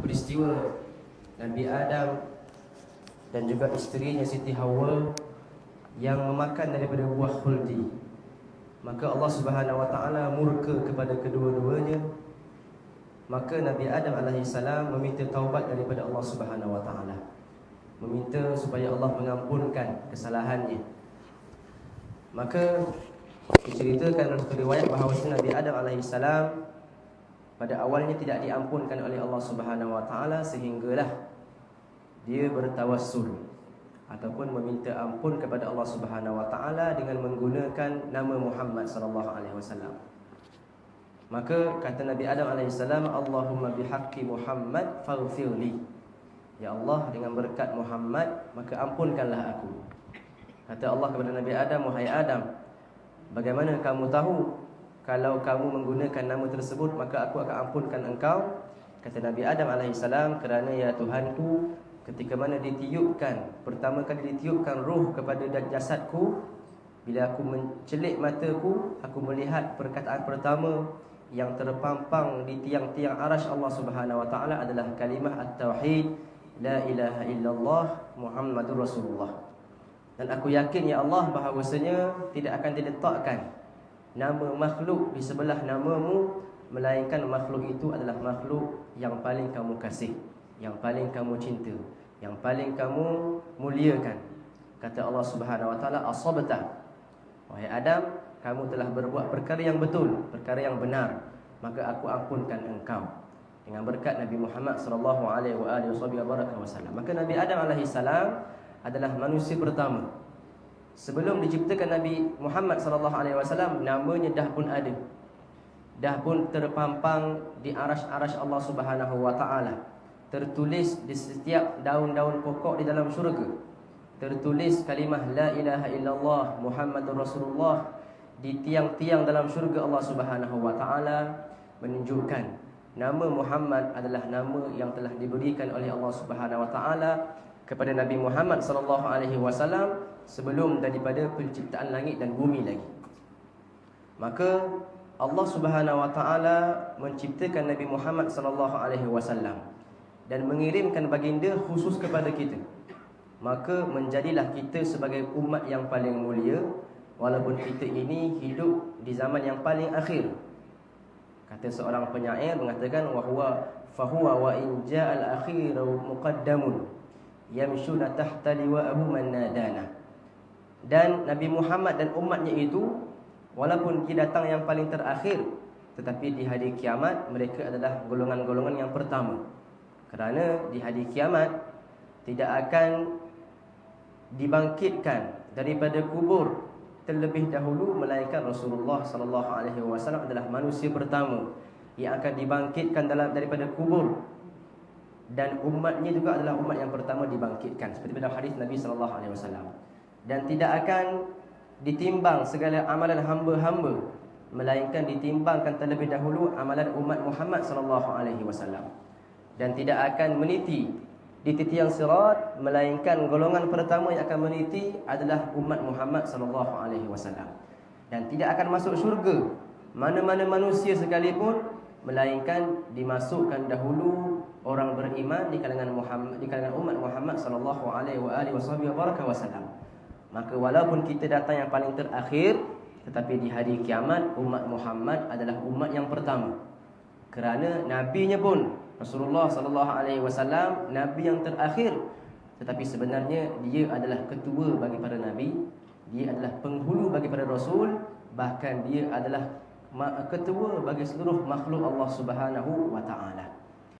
peristiwa Nabi Adam dan juga isterinya Siti Hawa yang memakan daripada buah khuldi, maka Allah Subhanahu wa taala murka kepada kedua-duanya. Maka Nabi Adam alaihissalam meminta taubat daripada Allah Subhanahu wa taala, meminta supaya Allah mengampunkan kesalahannya. Maka diceritakan dalam satu riwayat bahawa Nabi Adam alaihissalam pada awalnya tidak diampunkan oleh Allah Subhanahu wa taala, sehinggalah dia bertawassul ataupun meminta ampun kepada Allah Subhanahu wa taala dengan menggunakan nama Muhammad sallallahu alaihi wasallam. Maka kata Nabi Adam alaihissalam, Allahumma bihaqqi Muhammad faghfirli. Ya Allah, dengan berkat Muhammad maka ampunkanlah aku. Kata Allah kepada Nabi Adam, wahai Adam, bagaimana kamu tahu kalau kamu menggunakan nama tersebut maka aku akan ampunkan engkau? Kata Nabi Adam alaihissalam, kerana ya Tuhanku, ketika mana ditiupkan, pertama kali ditiupkan roh kepada jasadku, bila aku mencelik mataku, aku melihat perkataan pertama yang terpampang di tiang-tiang arasy Allah Subhanahu wa taala adalah kalimah at-tauhid, la ilaha illallah Muhammadur Rasulullah. Dan aku yakin ya Allah bahawasanya tidak akan diletakkan nama makhluk di sebelah namamu, melainkan makhluk itu adalah makhluk yang paling kamu kasih, yang paling kamu cinta, yang paling kamu muliakan. Kata Allah Subhanahu wa taala, asabta, wahai Adam, kamu telah berbuat perkara yang betul, perkara yang benar, maka aku ampunkan engkau dengan berkat Nabi Muhammad sallallahu alaihi wasallam. Maka Nabi Adam alaihissalam adalah manusia pertama. Sebelum diciptakan Nabi Muhammad sallallahu alaihi wasallam, namanya dah pun ada, dah pun terpampang di arasy-arasy Allah Subhanahu wa taala, tertulis di setiap daun-daun pokok di dalam syurga, tertulis kalimah la ilaha illallah Muhammadur Rasulullah di tiang-tiang dalam syurga Allah Subhanahu wa taala, menunjukkan nama Muhammad adalah nama yang telah diberikan oleh Allah Subhanahu wa taala kepada Nabi Muhammad sallallahu alaihi wasallam sebelum daripada penciptaan langit dan bumi lagi. Maka Allah Subhanahu wa taala menciptakan Nabi Muhammad sallallahu alaihi wasallam dan mengirimkan baginda khusus kepada kita. Maka menjadilah kita sebagai umat yang paling mulia, walaupun kita ini hidup di zaman yang paling akhir. Kata seorang penyair mengatakan, fahuwa wa in ja'al akhiru muqaddamun yamshuna tahta liwa'ahu man nadana. Dan Nabi Muhammad dan umatnya itu, walaupun dia datang yang paling terakhir, tetapi di hari kiamat mereka adalah golongan-golongan yang pertama. Kerana di hari kiamat tidak akan dibangkitkan daripada kubur terlebih dahulu, melainkan Rasulullah sallallahu alaihi wasallam adalah manusia pertama yang akan dibangkitkan daripada kubur, dan umatnya juga adalah umat yang pertama dibangkitkan, seperti dalam hadis Nabi sallallahu alaihi wasallam. Dan tidak akan ditimbang segala amalan hamba-hamba, melainkan ditimbangkan terlebih dahulu amalan umat Muhammad sallallahu alaihi wasallam. Dan tidak akan meniti di titian sirat, melainkan golongan pertama yang akan meniti adalah umat Muhammad sallallahu alaihi wasallam. Dan tidak akan masuk syurga mana-mana manusia sekalipun, melainkan dimasukkan dahulu orang beriman di kalangan umat Muhammad sallallahu alaihi wasallam. Maka walaupun kita datang yang paling terakhir, tetapi di hari kiamat umat Muhammad adalah umat yang pertama. Kerana nabinya pun Rasulullah sallallahu alaihi wasallam nabi yang terakhir, tetapi sebenarnya dia adalah ketua bagi para nabi, dia adalah penghulu bagi para rasul, bahkan dia adalah ketua bagi seluruh makhluk Allah Subhanahu wa taala.